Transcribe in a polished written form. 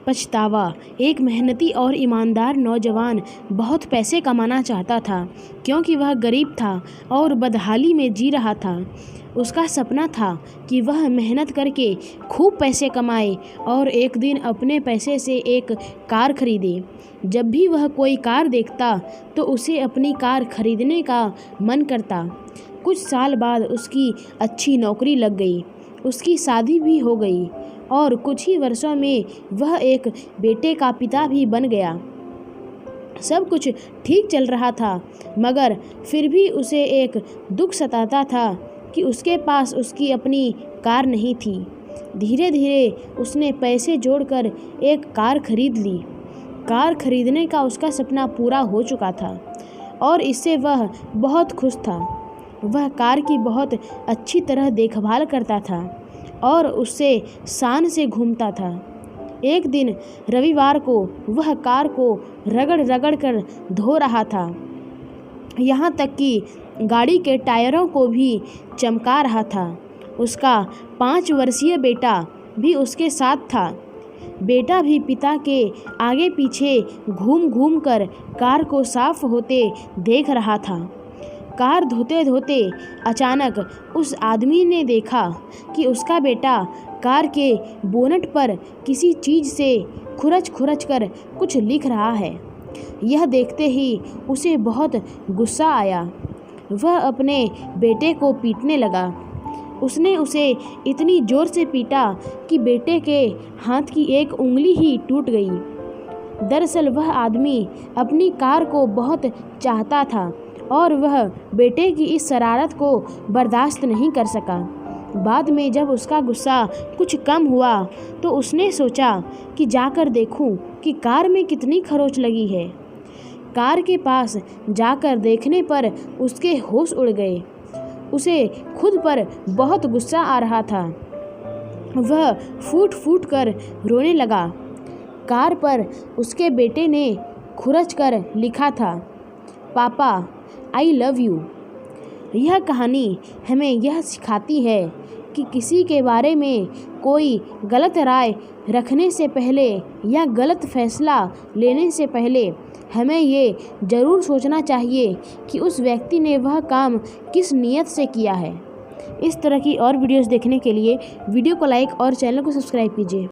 पछतावा। एक मेहनती और ईमानदार नौजवान बहुत पैसे कमाना चाहता था, क्योंकि वह गरीब था और बदहाली में जी रहा था। उसका सपना था कि वह मेहनत करके खूब पैसे कमाए और एक दिन अपने पैसे से एक कार खरीदे। जब भी वह कोई कार देखता तो उसे अपनी कार खरीदने का मन करता। कुछ साल बाद उसकी अच्छी नौकरी लग गई, उसकी शादी भी हो गई और कुछ ही वर्षों में वह एक बेटे का पिता भी बन गया। सब कुछ ठीक चल रहा था, मगर फिर भी उसे एक दुख सताता था कि उसके पास उसकी अपनी कार नहीं थी। धीरे धीरे उसने पैसे जोड़कर एक कार खरीद ली। कार खरीदने का उसका सपना पूरा हो चुका था और इससे वह बहुत खुश था। वह कार की बहुत अच्छी तरह देखभाल करता था और उससे शान से घूमता था। एक दिन रविवार को वह कार को रगड़ रगड़ कर धो रहा था, यहाँ तक कि गाड़ी के टायरों को भी चमका रहा था। उसका 5 वर्षीय बेटा भी उसके साथ था। बेटा भी पिता के आगे पीछे घूम घूम कर कार को साफ होते देख रहा था। कार धोते धोते अचानक उस आदमी ने देखा कि उसका बेटा कार के बोनट पर किसी चीज़ से खुरच खुरच कर कुछ लिख रहा है। यह देखते ही उसे बहुत गुस्सा आया। वह अपने बेटे को पीटने लगा। उसने उसे इतनी ज़ोर से पीटा कि बेटे के हाथ की एक उंगली ही टूट गई। दरअसल वह आदमी अपनी कार को बहुत चाहता था और वह बेटे की इस शरारत को बर्दाश्त नहीं कर सका। बाद में जब उसका गुस्सा कुछ कम हुआ तो उसने सोचा कि जाकर देखूं कि कार में कितनी खरोंच लगी है। कार के पास जाकर देखने पर उसके होश उड़ गए। उसे खुद पर बहुत गुस्सा आ रहा था। वह फूट फूट कर रोने लगा। कार पर उसके बेटे ने खुरच कर लिखा था, पापा आई लव यू। यह कहानी हमें यह सिखाती है कि किसी के बारे में कोई गलत राय रखने से पहले या गलत फैसला लेने से पहले हमें ये ज़रूर सोचना चाहिए कि उस व्यक्ति ने वह काम किस नीयत से किया है। इस तरह की और वीडियोस देखने के लिए वीडियो को लाइक और चैनल को सब्सक्राइब कीजिए।